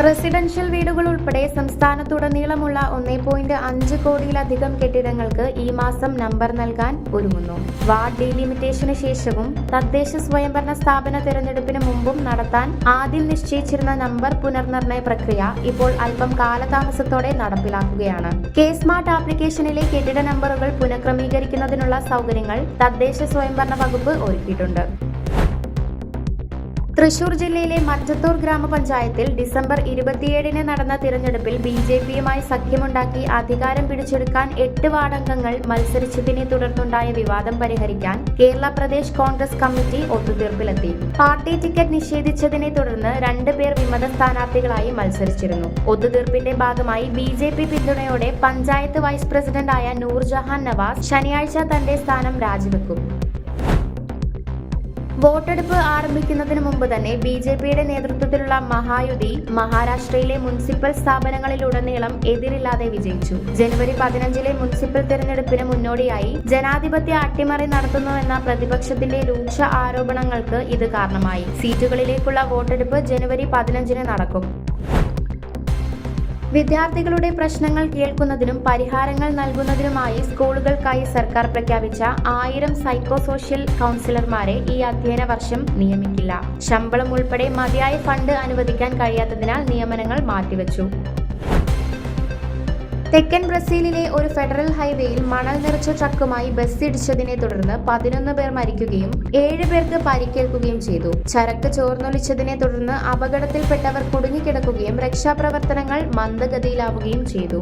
Residential വീടുകൾ ഉൾപ്പെടെ സംസ്ഥാനത്തുടനീളമുള്ള 1.5 കോടിയിലധികം കെട്ടിടങ്ങൾക്ക് ഈ മാസം നമ്പർ നൽകാൻ ഒരുങ്ങുന്നു. വാർഡ് ഡീലിമിറ്റേഷന് ശേഷവും തദ്ദേശ സ്വയംഭരണ സ്ഥാപന തെരഞ്ഞെടുപ്പിന് മുമ്പും നടത്താൻ ആദ്യം നിശ്ചയിച്ചിരുന്ന നമ്പർ പുനർനിർണയ പ്രക്രിയ ഇപ്പോൾ അല്പം കാലതാമസത്തോടെ നടപ്പിലാക്കുകയാണ്. കെ-സ്മാർട്ട് ആപ്ലിക്കേഷനിലെ കെട്ടിട നമ്പറുകൾ പുനഃക്രമീകരിക്കുന്നതിനുള്ള സൗകര്യങ്ങൾ തദ്ദേശ സ്വയംഭരണ വകുപ്പ് ഒരുക്കിയിട്ടുണ്ട്. തൃശൂർ ജില്ലയിലെ മറ്റത്തൂർ ഗ്രാമപഞ്ചായത്തിൽ ഡിസംബർ 27-ന് നടന്ന തിരഞ്ഞെടുപ്പിൽ ബി.ജെ.പിയുമായി സഖ്യമുണ്ടാക്കി അധികാരം പിടിച്ചെടുക്കാൻ 8 വാർഡംഗങ്ങൾ മത്സരിച്ചതിനെ തുടർന്നുണ്ടായ വിവാദം പരിഹരിക്കാൻ കേരള പ്രദേശ് കോൺഗ്രസ് കമ്മിറ്റി ഒത്തുതീർപ്പിലെത്തി. പാർട്ടി ടിക്കറ്റ് നിഷേധിച്ചതിനെ തുടർന്ന് 2 പേർ വിമത സ്ഥാനാർത്ഥികളായി മത്സരിച്ചിരുന്നു. ഒത്തുതീർപ്പിന്റെ ഭാഗമായി ബി.ജെ.പി പിന്തുണയോടെ പഞ്ചായത്ത് വൈസ് പ്രസിഡന്റായ നൂർജഹാൻ നവാസ് ശനിയാഴ്ച തന്റെ സ്ഥാനം രാജിവെക്കും. വോട്ടെടുപ്പ് ആരംഭിക്കുന്നതിന് മുമ്പ് തന്നെ ബി.ജെ.പിയുടെ നേതൃത്വത്തിലുള്ള മഹായുതി മഹാരാഷ്ട്രയിലെ മുനിസിപ്പൽ സ്ഥാപനങ്ങളിലുടനീളം എതിരില്ലാതെ വിജയിച്ചു. ജനുവരി 15-ലെ മുനിസിപ്പൽ തിരഞ്ഞെടുപ്പിന് മുന്നോടിയായി ജനാധിപത്യ അട്ടിമറി നടത്തുന്നുവെന്ന പ്രതിപക്ഷത്തിന്റെ രൂക്ഷ ആരോപണങ്ങൾക്ക് ഇത് കാരണമായി. സീറ്റുകളിലേക്കുള്ള വോട്ടെടുപ്പ് ജനുവരി 15-ന് നടക്കും. വിദ്യാർത്ഥികളുടെ പ്രശ്നങ്ങൾ കേൾക്കുന്നതിനും പരിഹാരങ്ങൾ നൽകുന്നതിനുമായി സ്കൂളുകൾക്കായി സർക്കാർ പ്രഖ്യാപിച്ച 1000 സൈക്കോ സോഷ്യൽ കൗൺസിലർമാരെ ഈ അധ്യയന വർഷം നിയമിക്കില്ല. ശമ്പളം ഉൾപ്പെടെ മതിയായ ഫണ്ട് അനുവദിക്കാൻ കഴിയാത്തതിനാൽ നിയമനങ്ങൾ മാറ്റിവെച്ചു. തെക്കൻ ബ്രസീലിലെ ഒരു ഫെഡറൽ ഹൈവേയിൽ മണൽ നിറച്ച ട്രക്കുമായി ബസ് ഇടിച്ചതിനെ തുടർന്ന് 11 പേർ മരിക്കുകയും 7 പേർക്ക് പരിക്കേൽക്കുകയും ചെയ്തു. ചരക്ക് ചോർന്നൊലിച്ചതിനെ തുടർന്ന് അപകടത്തിൽപ്പെട്ടവർ കുടുങ്ങിക്കിടക്കുകയും രക്ഷാപ്രവർത്തനങ്ങൾ മന്ദഗതിയിലാവുകയും ചെയ്തു.